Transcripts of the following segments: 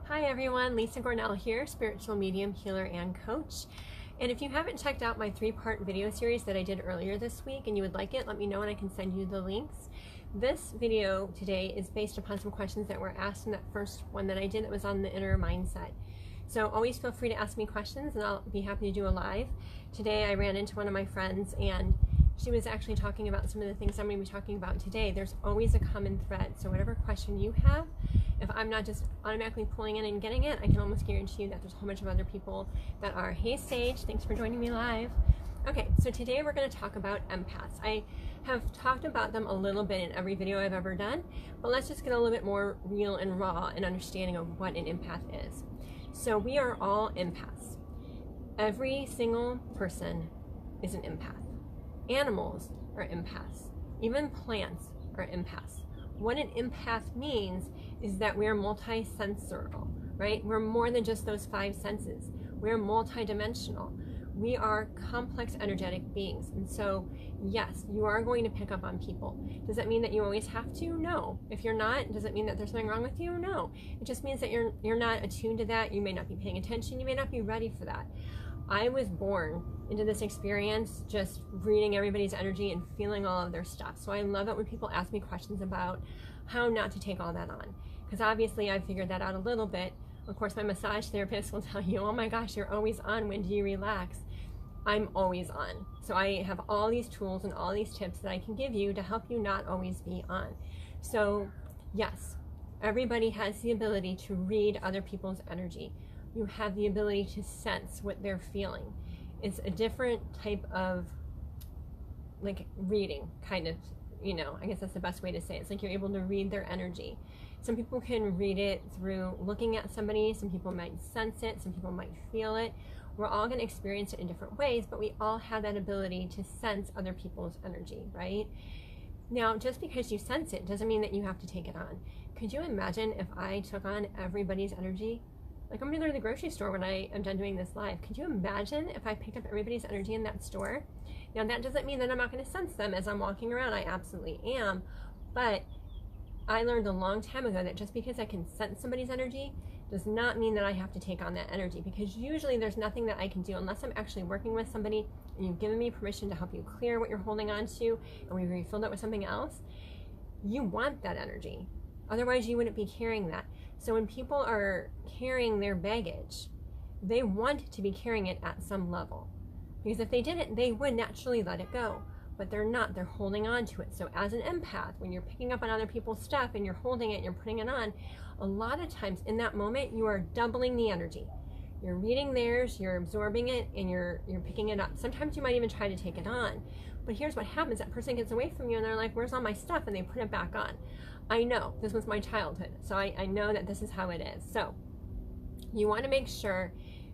Hi everyone, Lisa Gornall here, spiritual medium, healer, and coach. And if you haven't checked out my 3-part video series that I did earlier this week and you would like it, let me know and I can send you the links. This video today is based upon some questions that were asked in that first one that I did that was on the inner mindset. So always feel free to ask me questions and I'll be happy to do a live. Today I ran into one of my friends and she was actually talking about some of the things I'm going to be talking about today. There's always a common thread. So whatever question you have, if I'm not just automatically pulling in and getting it, I can almost guarantee you that there's a whole bunch of other people that are. Hey Sage, thanks for joining me live. Okay, so today we're going to talk about empaths. I have talked about them a little bit in every video I've ever done, but let's just get a little bit more real and raw in understanding of what an empath is. So we are all empaths. Every single person is an empath. Animals are empaths. Even plants are empaths. What an empath means is that we're multi-sensorial, right? We're more than just those 5 senses. We're multi-dimensional. We are complex energetic beings. And so, yes, you are going to pick up on people. Does that mean that you always have to? No. If you're not, does it mean that there's something wrong with you? No. It just means that you're not attuned to that. You may not be paying attention. You may not be ready for that. I was born into this experience just reading everybody's energy and feeling all of their stuff. So I love it when people ask me questions about how not to take all that on. Because obviously I figured that out a little bit. Of course, my massage therapist will tell you, oh my gosh, you're always on. When do you relax? I'm always on. So I have all these tools and all these tips that I can give you to help you not always be on. So yes, everybody has the ability to read other people's energy. You have the ability to sense what they're feeling. It's a different type of like reading, kind of, I guess that's the best way to say it. It's like you're able to read their energy. Some people can read it through looking at somebody, some people might sense it, some people might feel it. We're all going to experience it in different ways, but we all have that ability to sense other people's energy, right? Now, just because you sense it doesn't mean that you have to take it on. Could you imagine if I took on everybody's energy? Like, I'm going to go to the grocery store when I am done doing this live. Could you imagine if I picked up everybody's energy in that store? Now, that doesn't mean that I'm not going to sense them as I'm walking around. I absolutely am. But I learned a long time ago that just because I can sense somebody's energy does not mean that I have to take on that energy, because usually there's nothing that I can do unless I'm actually working with somebody and you've given me permission to help you clear what you're holding on to and we've refilled it with something else. You want that energy. Otherwise, you wouldn't be carrying that. So when people are carrying their baggage, they want to be carrying it at some level. Because if they didn't, they would naturally let it go. But they're not. They're holding on to it. So as an empath, when you're picking up on other people's stuff and you're holding it and you're putting it on, a lot of times in that moment, you are doubling the energy. You're reading theirs, you're absorbing it, and you're picking it up. Sometimes you might even try to take it on. But here's what happens. That person gets away from you and they're like, where's all my stuff? And they put it back on. I know, this was my childhood, so I know that this is how it is. So you want to make sure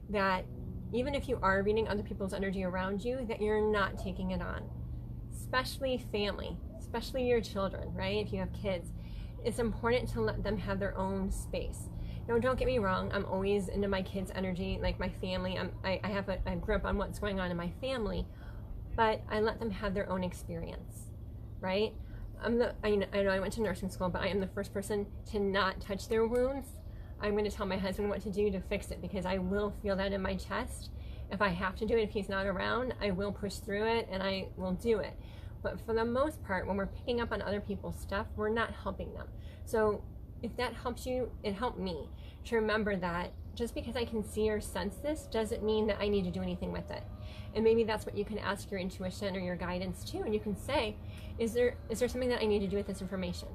that even if you are reading other people's energy around you, that you're not taking it on. Especially family, especially your children, right? If you have kids, it's important to let them have their own space. Now, don't get me wrong, I'm always into my kids' energy, like my family. I have a grip on what's going on in my family, but I let them have their own experience, right? I know I went to nursing school, but I am the first person to not touch their wounds. I'm going to tell my husband what to do to fix it, because I will feel that in my chest. If I have to do it, if he's not around, I will push through it and I will do it. But for the most part, when we're picking up on other people's stuff, we're not helping them. So if that helps you, it helped me to remember that just because I can see or sense this doesn't mean that I need to do anything with it. And maybe that's what you can ask your intuition or your guidance too. And you can say, is there something that I need to do with this information?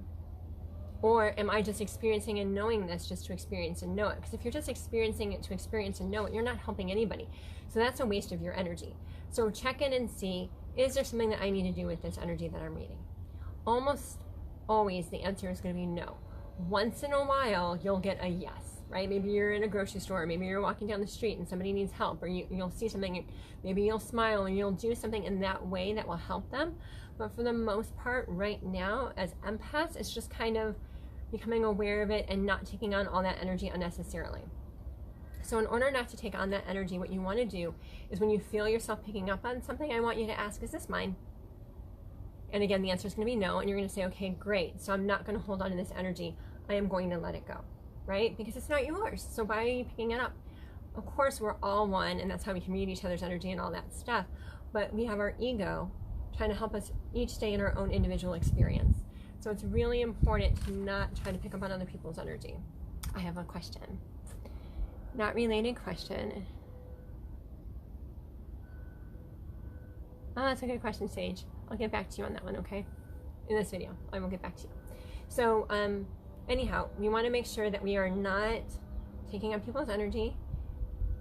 Or am I just experiencing and knowing this just to experience and know it? Because if you're just experiencing it to experience and know it, you're not helping anybody. So that's a waste of your energy. So check in and see, is there something that I need to do with this energy that I'm reading? Almost always the answer is going to be no. Once in a while, you'll get a yes, right? Maybe you're in a grocery store, maybe you're walking down the street and somebody needs help, or you'll see something, and maybe you'll smile and you'll do something in that way that will help them. But for the most part, right now, as empaths, it's just kind of becoming aware of it and not taking on all that energy unnecessarily. So in order not to take on that energy, what you want to do is when you feel yourself picking up on something, I want you to ask, is this mine? And again, the answer is going to be no, and you're going to say, okay, great. So I'm not going to hold on to this energy. I am going to let it go. right? Because it's not yours. So why are you picking it up? Of course, we're all one, and that's how we can read each other's energy and all that stuff. But we have our ego trying to help us each stay in our own individual experience. So it's really important to not try to pick up on other people's energy. I have a question. Not related question. Oh, that's a good question, Sage. I'll get back to you on that one, okay? In this video, I will get back to you. So, anyhow, we want to make sure that we are not taking up people's energy.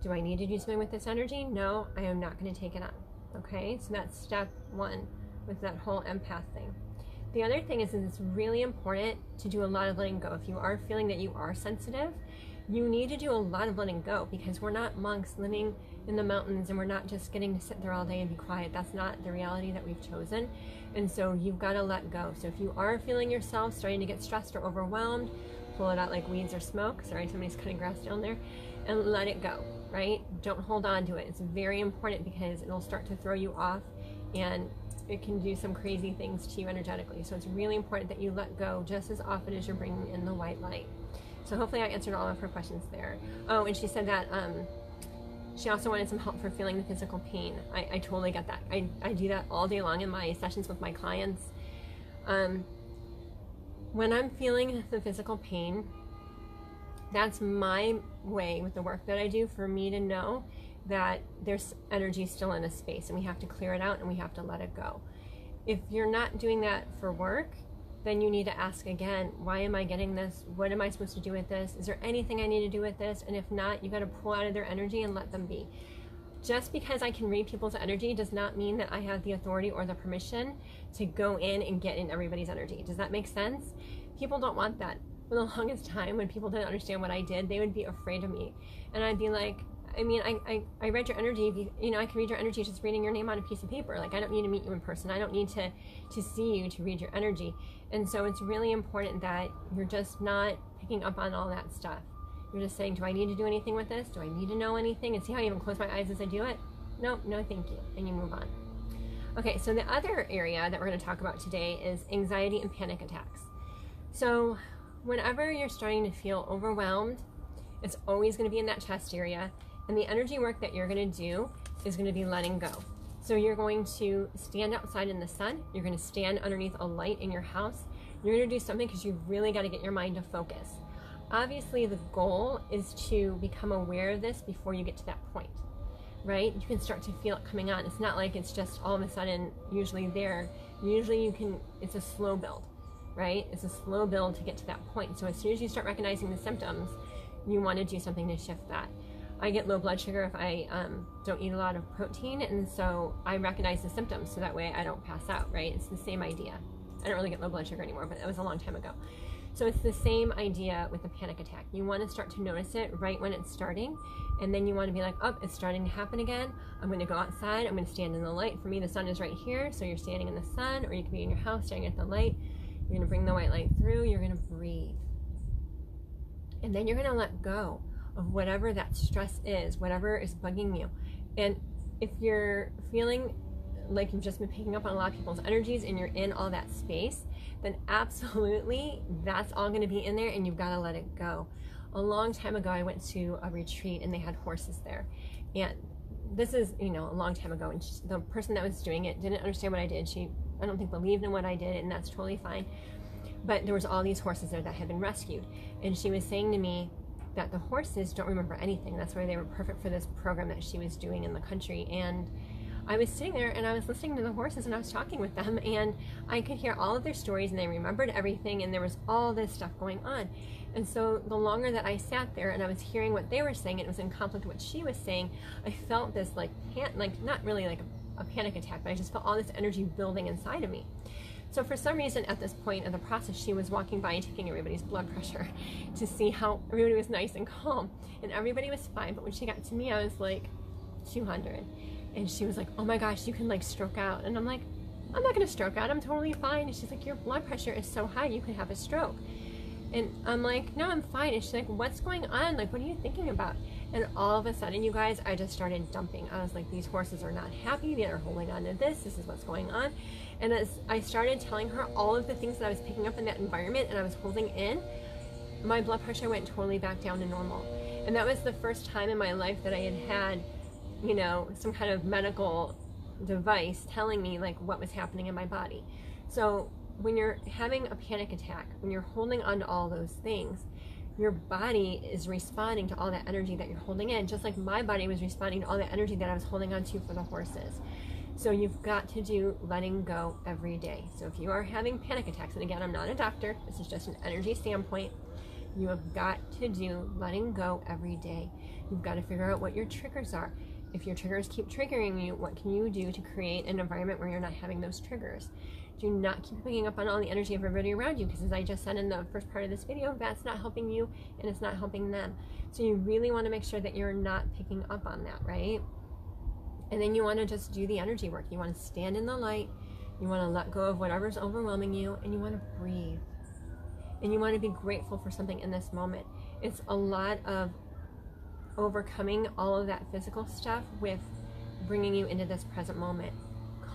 Do I need to do something with this energy? No, I am not going to take it on. Okay, so that's step one with that whole empath thing. The other thing is that it's really important to do a lot of letting go. If you are feeling that you are sensitive, you need to do a lot of letting go, because we're not monks living in the mountains and we're not just getting to sit there all day and be quiet. That's not the reality that we've chosen. And so you've got to let go. So if you are feeling yourself starting to get stressed or overwhelmed, pull it out like weeds or smoke. Sorry, somebody's cutting grass down there. And let it go, right? Don't hold on to it. It's very important, because it'll start to throw you off and it can do some crazy things to you energetically. So it's really important that you let go just as often as you're bringing in the white light. So hopefully I answered all of her questions there. Oh, and she said that she also wanted some help for feeling the physical pain. I totally get that. I do that all day long in my sessions with my clients. When I'm feeling the physical pain, that's my way with the work that I do for me to know that there's energy still in a space and we have to clear it out and we have to let it go. If you're not doing that for work, then you need to ask again, why am I getting this? What am I supposed to do with this? Is there anything I need to do with this? And if not, you got to pull out of their energy and let them be. Just because I can read people's energy does not mean that I have the authority or the permission to go in and get in everybody's energy. Does that make sense? People don't want that. For the longest time, when people didn't understand what I did, they would be afraid of me. And I'd be like, I mean, I read your energy. You know, I can read your energy just reading your name on a piece of paper. Like, I don't need to meet you in person. I don't need to see you to read your energy. And so it's really important that you're just not picking up on all that stuff. You're just saying, do I need to do anything with this? Do I need to know anything? And see how I even close my eyes as I do it? No, thank you. And you move on. Okay, so the other area that we're going to talk about today is anxiety and panic attacks. So whenever you're starting to feel overwhelmed, it's always going to be in that chest area. And the energy work that you're going to do is going to be letting go. So you're going to stand outside in the sun. You're going to stand underneath a light in your house. You're going to do something because you've really got to get your mind to focus. Obviously, the goal is to become aware of this before you get to that point, right? You can start to feel it coming on. It's not like it's just all of a sudden usually there. Usually it's a slow build, right? It's a slow build to get to that point. So as soon as you start recognizing the symptoms, you want to do something to shift that. I get low blood sugar if I don't eat a lot of protein, and so I recognize the symptoms so that way I don't pass out, right? It's the same idea. I don't really get low blood sugar anymore, but that was a long time ago. So it's the same idea with the panic attack. You want to start to notice it right when it's starting, and then you want to be like, oh, it's starting to happen again. I'm going to go outside. I'm going to stand in the light. For me, the sun is right here, so you're standing in the sun, or you can be in your house staring at the light. You're going to bring the white light through. You're going to breathe. And then you're going to let go of whatever that stress is, whatever is bugging you. And if you're feeling like you've just been picking up on a lot of people's energies and you're in all that space, then absolutely that's all going to be in there and you've got to let it go. A long time ago, I went to a retreat and they had horses there. And this is, a long time ago. And the person that was doing it didn't understand what I did. I don't think believed in what I did, and that's totally fine. But there was all these horses there that had been rescued. And she was saying to me that the horses don't remember anything. That's why they were perfect for this program that she was doing in the country. And I was sitting there and I was listening to the horses and I was talking with them, and I could hear all of their stories and they remembered everything, and there was all this stuff going on. And so the longer that I sat there and I was hearing what they were saying, and it was in conflict with what she was saying, I felt this not really like a panic attack, but I just felt all this energy building inside of me. So for some reason at this point in the process, she was walking by and taking everybody's blood pressure to see how everybody was nice and calm, and everybody was fine. But when she got to me, I was like 200, and she was like, oh my gosh, you can like stroke out. And I'm like, I'm not gonna stroke out, I'm totally fine. And she's like, your blood pressure is so high, you could have a stroke. And I'm like, no, I'm fine. And she's like, what's going on? Like, what are you thinking about? And all of a sudden, you guys, I just started dumping. I was like, these horses are not happy. They're holding on to this is what's going on. And as I started telling her all of the things that I was picking up in that environment and I was holding in, my blood pressure went totally back down to normal. And that was the first time in my life that I had had, you know, some kind of medical device telling me like what was happening in my body. So when you're having a panic attack, when you're holding on to all those things, your body is responding to all that energy that you're holding in, just like my body was responding to all that energy that I was holding on to for the horses. So you've got to do letting go every day. So if you are having panic attacks, and again, I'm not a doctor, this is just an energy standpoint, you have got to do letting go every day. You've got to figure out what your triggers are. If your triggers keep triggering you, what can you do to create an environment where you're not having those triggers? Do not keep picking up on all the energy of everybody around you, because as I just said in the first part of this video, that's not helping you and it's not helping them. So you really want to make sure that you're not picking up on that, right? And then you want to just do the energy work. You want to stand in the light, you want to let go of whatever's overwhelming you, and you want to breathe. And you want to be grateful for something in this moment. It's a lot of overcoming all of that physical stuff with bringing you into this present moment,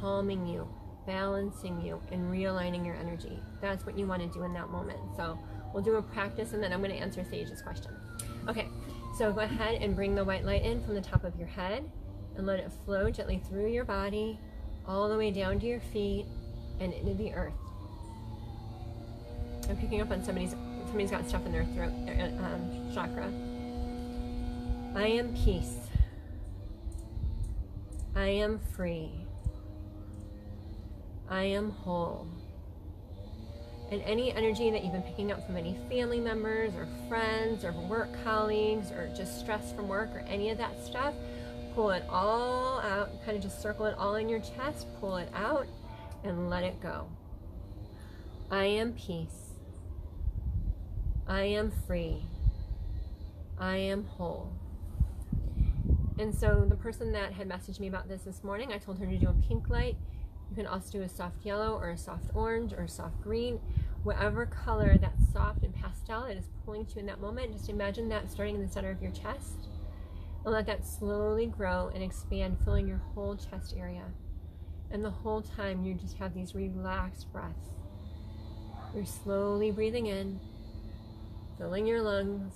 calming you, balancing you, and realigning your energy. That's what you want to do in that moment. So we'll do a practice, and then I'm going to answer Sage's question. Okay, so go ahead and bring the white light in from the top of your head and let it flow gently through your body, all the way down to your feet and into the earth. I'm picking up on somebody's got stuff in their throat, chakra. I am peace. I am free. I am whole. And any energy that you've been picking up from any family members or friends or work colleagues or just stress from work or any of that stuff, pull it all out, kind of just circle it all in your chest, pull it out and let it go. I am peace. I am free. I am whole. And so the person that had messaged me about this morning, I told her to do a pink light. You can also do a soft yellow or a soft orange or a soft green, whatever color that's soft and pastel that is pulling to you in that moment. Just imagine that starting in the center of your chest, and let that slowly grow and expand, filling your whole chest area. And the whole time you just have these relaxed breaths. You're slowly breathing in, filling your lungs,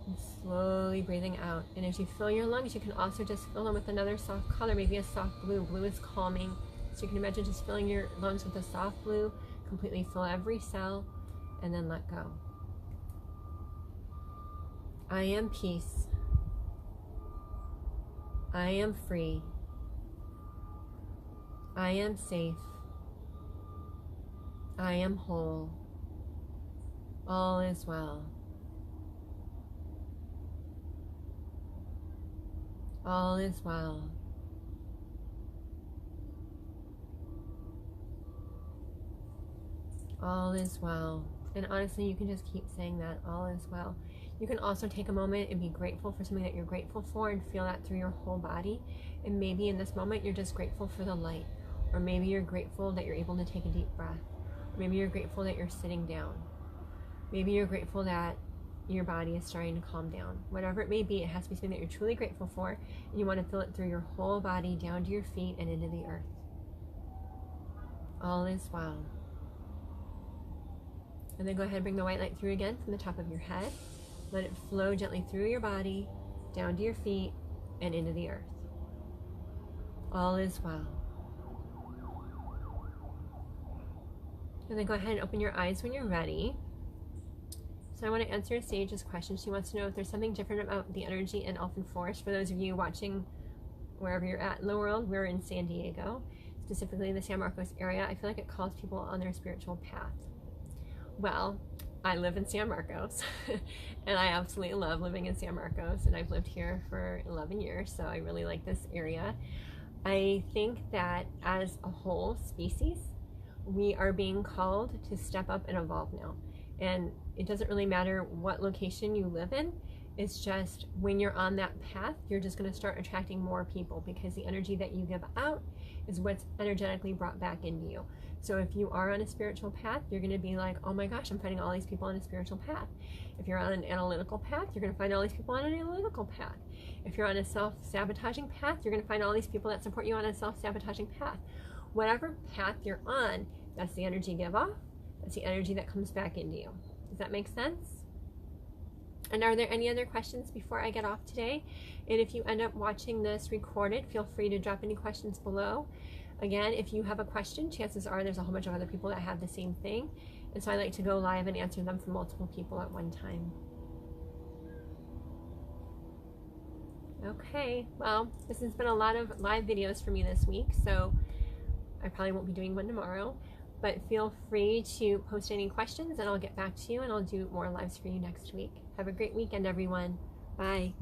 and slowly breathing out. And as you fill your lungs, you can also just fill them with another soft color, maybe a soft blue. Blue is calming. So you can imagine just filling your lungs with a soft blue, completely fill every cell, and then let go. I am peace. I am free. I am safe. I am whole. All is well. All is well. All is well. And honestly, you can just keep saying that, all is well. You can also take a moment and be grateful for something that you're grateful for and feel that through your whole body. And maybe in this moment, you're just grateful for the light. Or maybe you're grateful that you're able to take a deep breath. Or maybe you're grateful that you're sitting down. Maybe you're grateful that your body is starting to calm down. Whatever it may be, it has to be something that you're truly grateful for. And you want to feel it through your whole body, down to your feet and into the earth. All is well. And then go ahead and bring the white light through again from the top of your head. Let it flow gently through your body, down to your feet, and into the earth. All is well. And then go ahead and open your eyes when you're ready. So I want to answer Sage's question. She wants to know if there's something different about the energy in Elfin Forest. For those of you watching wherever you're at in the world, we're in San Diego, specifically the San Marcos area. I feel like it calls people on their spiritual path. Well, I live in San Marcos, and I absolutely love living in San Marcos, and I've lived here for 11 years, so I really like this area. I think that as a whole species, we are being called to step up and evolve now. And it doesn't really matter what location you live in. It's just when you're on that path, you're just going to start attracting more people, because the energy that you give out is what's energetically brought back into you. So if you are on a spiritual path, you're going to be like, oh my gosh, I'm finding all these people on a spiritual path. If you're on an analytical path, you're going to find all these people on an analytical path. If you're on a self-sabotaging path, you're going to find all these people that support you on a self-sabotaging path. Whatever path you're on, that's the energy you give off. That's the energy that comes back into you. Does that make sense? And are there any other questions before I get off today? And if you end up watching this recorded, feel free to drop any questions below. Again, if you have a question, chances are there's a whole bunch of other people that have the same thing. And so I like to go live and answer them for multiple people at one time. Okay, well, this has been a lot of live videos for me this week, so I probably won't be doing one tomorrow, but feel free to post any questions and I'll get back to you and I'll do more lives for you next week. Have a great weekend, everyone. Bye.